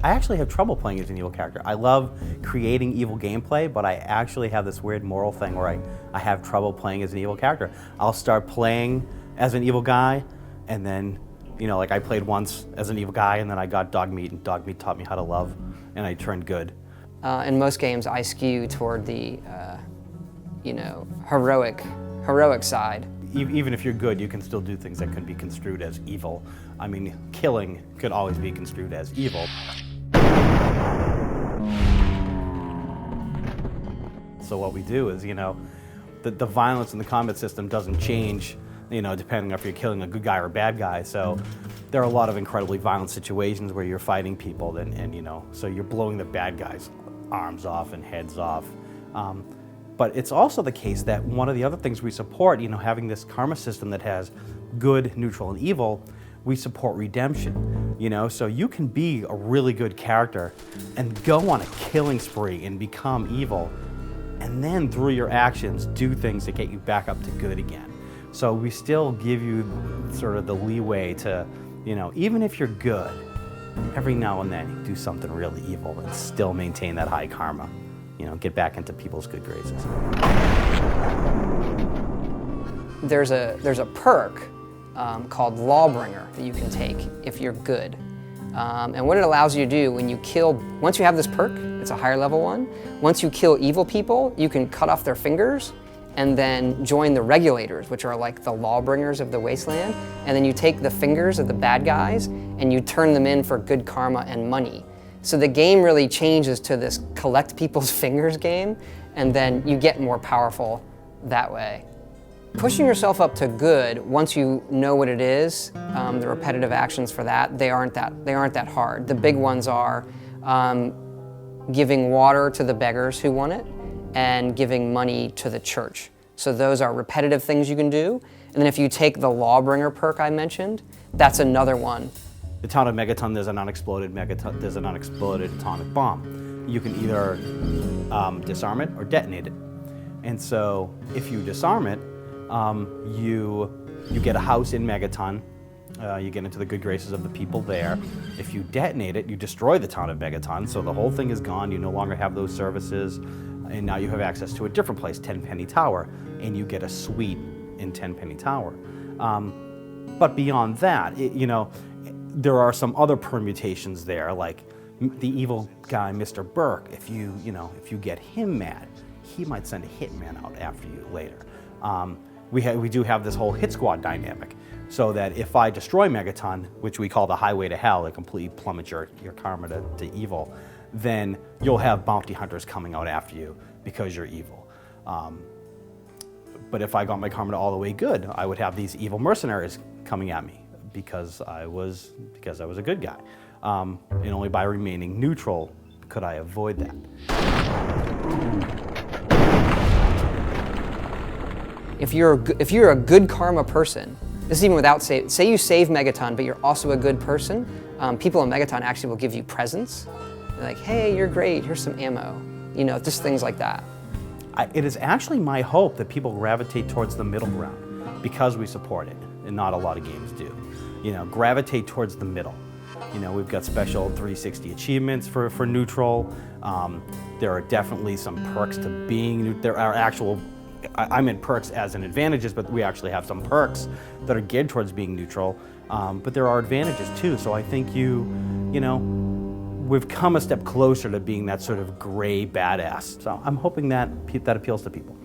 I actually have trouble playing as an evil character. I love creating evil gameplay, but I actually have this weird moral thing where I have trouble playing as an evil character. I'll start playing as an evil guy, and then, like I played once as an evil guy, and then I got dog meat, and dog meat taught me how to love, and I turned good. In most games, I skew toward the, heroic side. Even if you're good, you can still do things that can be construed as evil. I mean, killing could always be construed as evil. So what we do is, the violence in the combat system doesn't change, depending on if you're killing a good guy or a bad guy. So there are a lot of incredibly violent situations where you're fighting people, and so you're blowing the bad guys' arms off and heads off. But it's also the case that one of the other things we support, having this karma system that has good, neutral, and evil, we support redemption. So you can be a really good character and go on a killing spree and become evil, and then through your actions do things that get you back up to good again. So we still give you sort of the leeway to, even if you're good, every now and then you do something really evil and still maintain that high karma. Get back into people's good graces. There's a perk called Lawbringer that you can take if you're good. And what it allows you to do when you kill, once you have this perk, it's a higher level one, once you kill evil people, you can cut off their fingers and then join the regulators, which are like the lawbringers of the wasteland, and then you take the fingers of the bad guys and you turn them in for good karma and money. So the game really changes to this collect people's fingers game, and then you get more powerful that way. Pushing yourself up to good, once you know what it is, the repetitive actions for that, they aren't that hard. The big ones are giving water to the beggars who want it, and giving money to the church. So those are repetitive things you can do. And then if you take the Lawbringer perk I mentioned, that's another one. The town of Megaton, there's an unexploded atomic bomb. You can either disarm it or detonate it. And so if you disarm it, you get a house in Megaton. You get into the good graces of the people there. If you detonate it, you destroy the town of Megaton, so the whole thing is gone. You no longer have those services, and now you have access to a different place, Tenpenny Tower, and you get a suite in Tenpenny Tower. But beyond that, there are some other permutations there, like the evil guy, Mr. Burke. If you get him mad, he might send a hitman out after you later. We do have this whole hit squad dynamic, so that if I destroy Megaton, which we call the highway to hell, it completely plummets your karma to evil, then you'll have bounty hunters coming out after you because you're evil. But if I got my karma to all the way good, I would have these evil mercenaries coming at me because I was a good guy. And only by remaining neutral could I avoid that. If you're a good karma person, this is even without say you save Megaton, but you're also a good person, people in Megaton actually will give you presents. They're like, hey, you're great, here's some ammo. Just things like that. It is actually my hope that people gravitate towards the middle ground because we support it, and not a lot of games do. Gravitate towards the middle. We've got special 360 achievements for neutral. There are definitely some perks to being neutral. There are actual, I meant perks as in advantages, but we actually have some perks that are geared towards being neutral. But there are advantages too. So I think we've come a step closer to being that sort of gray badass. So I'm hoping that appeals to people.